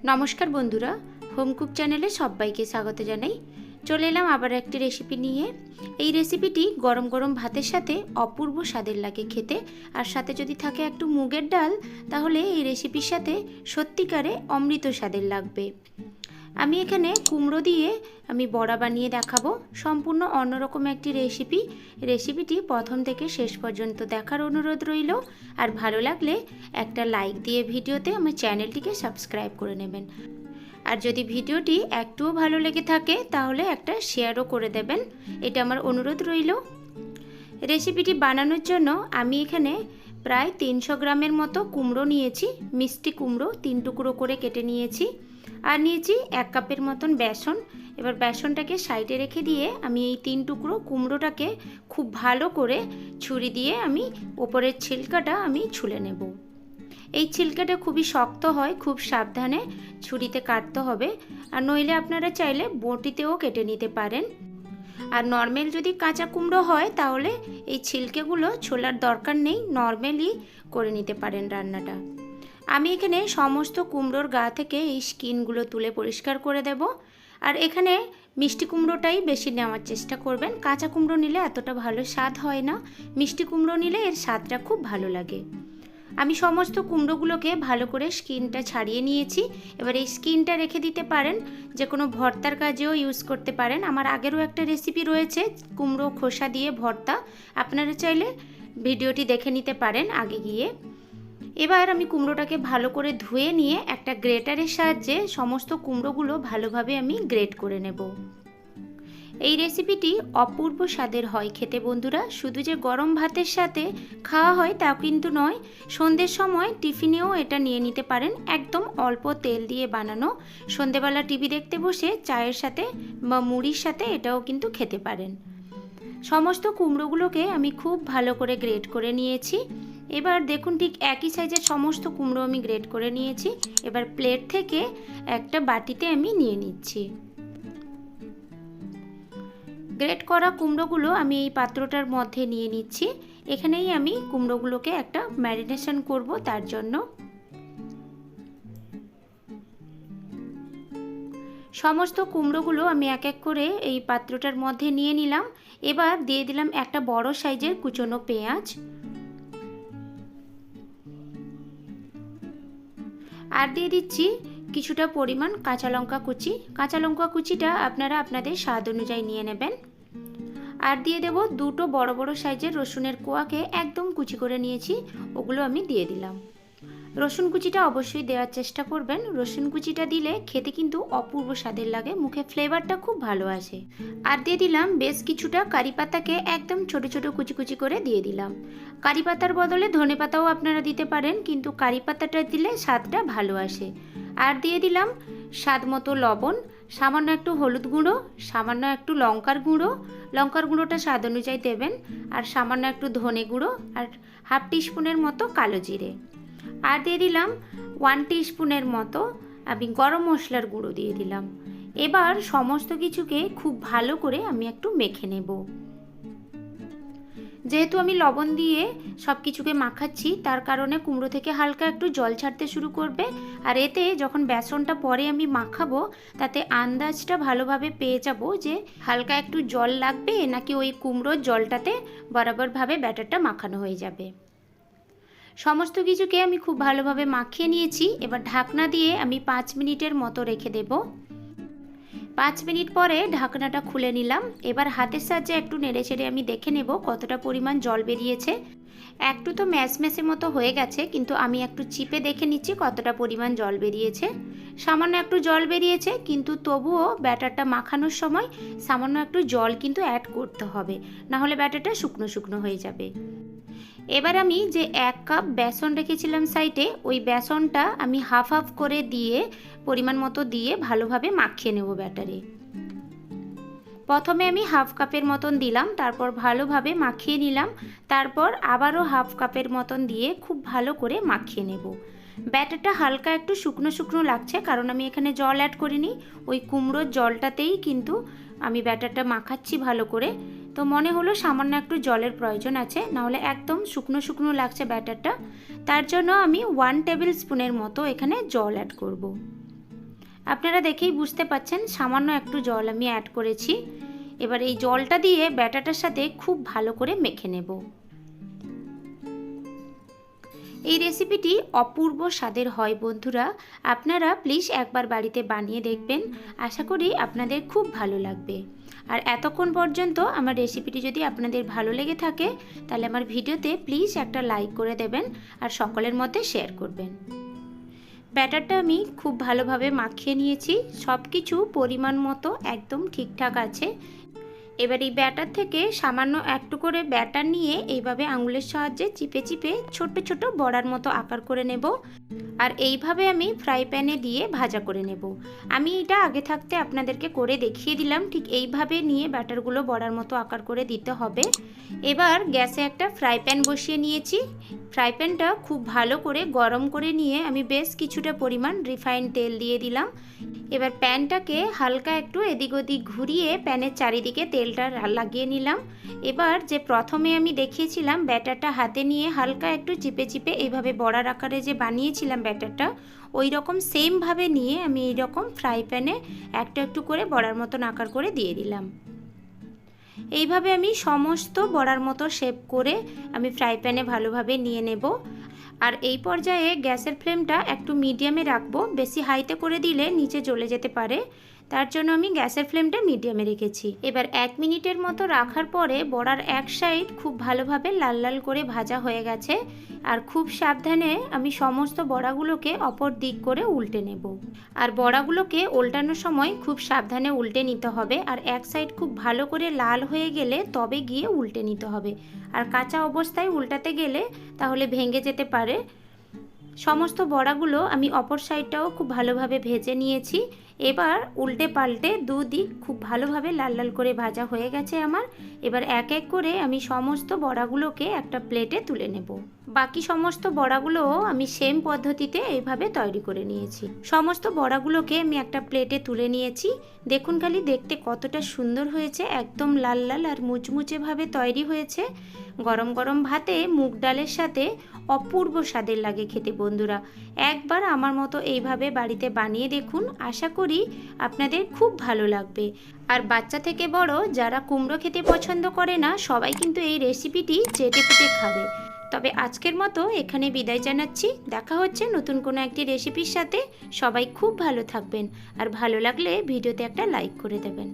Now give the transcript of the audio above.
নমস্কার বন্ধুরা, home cook চ্যানেলে সবাইকে স্বাগত জানাই। চলে এলাম আবার একটি রেসিপি নিয়ে। এই রেসিপিটি গরম গরম ভাতের সাথে অপূর্ব স্বাদের লাগে খেতে, আর সাথে যদি থাকে একটু মুগের ডাল, তাহলে এই রেসিপির সাথে সত্যিকারে অমৃত স্বাদের লাগবে। আমি এখানে কুমড়ো দিয়ে আমি বড়া বানিয়ে দেখাবো, সম্পূর্ণ অন্যরকম একটি রেসিপিটি প্রথম থেকে শেষ পর্যন্ত দেখার অনুরোধ রইল। আর ভালো লাগলে একটা লাইক দিয়ে ভিডিওতে আমার চ্যানেলটিকে সাবস্ক্রাইব করে নেবেন। আর যদি ভিডিওটি একটুও ভালো লেগে থাকে তাহলে একটা শেয়ারও করে দেবেন, এটা আমার অনুরোধ রইল। রেসিপিটি বানানোর জন্য আমি এখানে প্রায় 300 গ্রামের মতো কুমড়ো নিয়েছি। মিষ্টি কুমড়ো 3 টুকরো করে কেটে নিয়েছি। আর নিয়েছি 1 কাপের মতন বেসন। এবার বেসনটাকে সাইডে রেখে দিয়ে আমি এই 3 টুকরো কুমড়োটাকে খুব ভালো করে ছুরি দিয়ে আমি ওপরের ছিলকাটা আমি ছুলে নেব। এই ছিলকাটা খুবই শক্ত হয়, খুব সাবধানে ছুরিতে কাটতে হবে। আর নইলে আপনারা চাইলে বটিতেও কেটে নিতে পারেন। আর নর্মাল যদি কাঁচা কুমড়ো হয় তাহলে এই ছিলকেগুলো ছোলার দরকার নেই, নর্মালি করে নিতে পারেন রান্নাটা। আমি এখানে সমস্ত কুমড়োর গা থেকে এই স্কিনগুলো তুলে পরিষ্কার করে দেব। আর এখানে মিষ্টি কুমড়োটাই বেশি নেওয়ার চেষ্টা করবেন। কাঁচা কুমড়ো নিলে এতটা ভালো স্বাদ হয় না, মিষ্টি কুমড়ো নিলে এর স্বাদটা খুব ভালো লাগে। আমি সমস্ত কুমড়োগুলোকে ভালো করে স্কিনটা ছাড়িয়ে নিয়েছি। এবার এই স্কিনটা রেখে দিতে পারেন, যে কোনো ভর্তার কাজেও ইউজ করতে পারেন। আমার আগেরও একটা রেসিপি রয়েছে কুমড়ো খোসা দিয়ে ভর্তা, আপনারা চাইলে ভিডিওটি দেখে নিতে পারেন আগে গিয়ে। এবার আমি কুমড়োটাকে ভালো করে ধুয়ে নিয়ে একটা গ্রেটারের সাহায্যে সমস্ত কুমড়োগুলো ভালোভাবে আমি গ্রেট করে নেব। এই রেসিপিটি অপূর্ব স্বাদের হয় খেতে বন্ধুরা। শুধু যে গরম ভাতের সাথে খাওয়া হয় তা কিন্তু নয়, সন্ধ্যের সময় টিফিনেও এটা নিয়ে নিতে পারেন। একদম অল্প তেল দিয়ে বানানো, সন্ধ্যেবেলা টিভি দেখতে বসে চায়ের সাথে বা মুড়ির সাথে এটাও কিন্তু খেতে পারেন। সমস্ত কুমড়োগুলোকে আমি খুব ভালো করে গ্রেট করে নিয়েছি। এবার দেখুন ঠিক একই সাইজের সমস্ত কুমড়ো আমি গ্রেট করে নিয়েছি। এবার প্লেট থেকে একটা বাটিতে আমি নিয়ে নিচ্ছি। গ্রেট করা কুমড়োগুলো আমি এই পাত্রটার মধ্যে নিয়ে নিচ্ছি। এখানেই আমি কুমড়োগুলোকে একটা ম্যারিনেশন করব, তার জন্য সমস্ত কুমড়োগুলো আমি এক এক করে এই পাত্রটার মধ্যে নিয়ে নিলাম। এবার দিয়ে দিলাম একটা বড় সাইজের কুচনো পেঁয়াজ, আর দিয়ে দিচ্ছি কিছুটা পরিমাণ কাঁচা লঙ্কা কুচি। কাঁচা লঙ্কা কুচিটা আপনারা আপনাদের স্বাদ অনুযায়ী নিয়ে নেবেন। আর দিয়ে দেব দুটো বড় বড় সাইজের রসুনের কোয়াকে একদম কুচি করে নিয়েছি, ওগুলো আমি দিয়ে দিলাম। রসুন কুচিটা অবশ্যই দেওয়ার চেষ্টা করবেন। রসুন কুচিটা দিলে খেতে কিন্তু অপূর্ব স্বাদের লাগে, মুখে ফ্লেভারটা খুব ভালো আসে। আর দিয়ে দিলাম বেশ কিছুটা কারি পাতাকে একদম ছোট ছোট কুচি কুচি করে দিয়ে দিলাম। কারি পাতার বদলে ধনে পাতাও আপনারা দিতে পারেন, কিন্তু কারি পাতাটা দিলে স্বাদটা ভালো আসে। আর দিয়ে দিলাম স্বাদ মতো লবণ, সামান্য একটু হলুদ গুঁড়ো, সামান্য একটু লঙ্কার গুঁড়োটা স্বাদ অনুযায়ী দেবেন, আর সামান্য একটু ধনে গুঁড়ো, আর হাফ টিস্পুনের মতো কালো জিরে। আর দিয়ে দিলাম 1 টিস্পুনের মতো আমি গরম মশলার গুঁড়ো দিয়ে দিলাম। এবার সমস্ত কিছুকে খুব ভালো করে আমি একটু মেখে নেব। যেহেতু আমি লবণ দিয়ে সব কিছুকে মাখাচ্ছি, তার কারণে কুমড়ো থেকে হালকা একটু জল ছাড়তে শুরু করবে। আর এতে যখন বেসনটা পরে আমি মাখাবো, তাতে আন্দাজটা ভালোভাবে পেয়ে যাব যে হালকা একটু জল লাগবে নাকি ওই কুমড়োর জলটাতে বরাবরভাবে ব্যাটারটা মাখানো হয়ে যাবে। সমস্ত কিছুকে আমি খুব ভালোভাবে মাখিয়ে নিয়েছি। এবার ঢাকনা দিয়ে আমি 5 মিনিটের মতো রেখে দেব। 5 মিনিট পরে ঢাকনাটা খুলে নিলাম। এবার হাতের সাহায্যে একটু নেড়ে চেড়ে আমি দেখে নেব কতটা পরিমাণ জল বেরিয়েছে। একটু তো ম্যাশম্যাশের মতো হয়ে গেছে, কিন্তু আমি একটু চিপে দেখে নিচ্ছি কতটা পরিমাণ জল বেরিয়েছে। সামান্য একটু জল বেরিয়েছে, কিন্তু তবুও ব্যাটারটা মাখানোর সময় সামান্য একটু জল কিন্তু অ্যাড করতে হবে, নাহলে ব্যাটারটা শুকনো শুকনো হয়ে যাবে। এবার আমি যে 1 কাপ বেসন রেখেছিলাম সাইডে, ওই বেসনটা আমি হাফ হাফ করে দিয়ে পরিমাণ মতো দিয়ে ভালোভাবে মাখিয়ে নেব ব্যাটারে। প্রথমে আমি হাফ কাপের মতন দিলাম, তারপর ভালোভাবে মাখিয়ে নিলাম, তারপর আবারও হাফ কাপের মতন দিয়ে খুব ভালো করে মাখিয়ে নেব। ব্যাটারটা হালকা একটু শুকনো শুকনো লাগছে, কারণ আমি এখানে জল অ্যাড করিনি, ওই কুমড়োর জলটাতেই কিন্তু আমি ব্যাটারটা মাখাচ্ছি ভালো করে। তো মনে হলো সামান্য একটু জলের প্রয়োজন আছে, নাহলে একদম শুকনো শুকনো লাগছে ব্যাটারটা। তার জন্য আমি 1 টেবিল স্পুনের মতো এখানে জল অ্যাড করব। আপনারা দেখেই বুঝতে পাচ্ছেন সামান্য একটু জল আমি অ্যাড করেছি। এবার এই জলটা দিয়ে ব্যাটারটার সাথে খুব ভালো করে মেখে নেব। এই রেসিপিটি অপূর্ব স্বাদের হয় বন্ধুরা, আপনারা প্লিজ একবার বাড়িতে বানিয়ে দেখবেন, আশা করি আপনাদের খুব ভালো লাগবে। আর এতক্ষণ পর্যন্ত আমার রেসিপিটি যদি আপনাদের ভালো লেগে থাকে তাহলে আমার ভিডিওতে প্লিজ একটা লাইক করে দেবেন আর সকলের মধ্যে শেয়ার করবেন। ব্যাটারটা আমি খুব ভালোভাবে মাখিয়ে নিয়েছি, সব কিছু পরিমাণ মতো একদম ঠিকঠাক আছে। এবার এই ব্যাটার থেকে সামান্য একটু করে ব্যাটার নিয়ে এইভাবে আঙুলের সাহায্যে চিপে চিপে ছোট ছোট বড়ার মতো আকার করে নেব। আর এইভাবে আমি ফ্রাই প্যানে দিয়ে ভাজা করে নেব। আমি এটা আগে থাকতে আপনাদেরকে করে দেখিয়ে দিলাম, ঠিক এইভাবে নিয়ে ব্যাটারগুলো বড়ার মতো আকার করে দিতে হবে। এবার গ্যাসে একটা ফ্রাই প্যান বসিয়ে নিয়েছি। ফ্রাই প্যানটা খুব ভালো করে গরম করে নিয়ে আমি বেশ কিছুটা পরিমাণ রিফাইন্ড তেল দিয়ে দিলাম। এবার প্যানটাকে হালকা একটু এদিক ওদিক ঘুরিয়ে প্যানের চারিদিকে তেলটা লাগিয়ে নিলাম। এবার যে প্রথমে আমি দেখিয়েছিলাম ব্যাটারটা হাতে নিয়ে হালকা একটু চিপে চিপে এইভাবে বড়ার আকারে যে বানিয়েছিলাম ব্যাটারটা, ওই রকম সেমভাবে নিয়ে আমি এই রকম ফ্রাই প্যানে একটু একটু করে বড়ার মতন আকার করে দিয়ে দিলাম। এইভাবে আমি সমস্ত বড়ার মতো শেপ করে আমি ফ্রাই প্যানে ভালোভাবে নিয়ে নেব। আর এই পর্যায়ে গ্যাসের ফ্লেমটা একটু মিডিয়ামে রাখবো, বেশি হাইতে করে দিলে নিচে জ্বলে যেতে পারে, তার জন্য আমি গ্যাসের ফ্লেমটা মিডিয়ামে রেখেছি। এবার 1 মিনিটের মতো রাখার পরে বড়ার এক সাইড খুব ভালোভাবে লাল লাল করে ভাজা হয়ে গেছে। আর খুব সাবধানে আমি সমস্ত বড়াগুলোকে অপর দিক করে উল্টে নেব। আর বড়াগুলোকে উল্টানোর সময় খুব সাবধানে উল্টে নিতে হবে, আর এক সাইড খুব ভালো করে লাল হয়ে গেলে তবে গিয়ে উল্টে নিতে হবে। আর কাঁচা অবস্থায় উল্টাতে গেলে তাহলে ভেঙে যেতে পারে। সমস্ত বড়াগুলো আমি অপর সাইডটাও খুব ভালোভাবে ভেজে নিয়েছি। এবার উল্টে পাল্টে দুদিক খুব ভালোভাবে লাল লাল করে ভাজা হয়ে গেছে আমার। এবার এক এক করে আমি সমস্ত বড়াগুলোকে একটা প্লেটে তুলে নেব। বাকি সমস্ত বড়াগুলোও আমি সেম পদ্ধতিতে এইভাবে তৈরি করে নিয়েছি। সমস্ত বড়াগুলোকে আমি একটা প্লেটে তুলে নিয়েছি। দেখুন খালি দেখতে কতটা সুন্দর হয়েছে, একদম লাল লাল আর মুচমুচেভাবে তৈরি হয়েছে। গরম গরম ভাতে মুগ ডালের সাথে অপূর্ব স্বাদের লাগে খেতে বন্ধুরা। একবার আমার মতো এইভাবে বাড়িতে বানিয়ে দেখুন, আশা করি আপনাদের খুব ভালো লাগবে। আর বাচ্চা থেকে বড় যারা কুমড়ো খেতে পছন্দ করে না সবাই কিন্তু এই রেসিপিটি চেটে পুটে খাবে। তবে আজকের মতো এখানে বিদায় জানাচ্ছি, দেখা হচ্ছে নতুন কোনো একটি রেসিপির সাথে। সবাই খুব ভালো থাকবেন, আর ভালো লাগলে ভিডিওতে একটা লাইক করে দেবেন।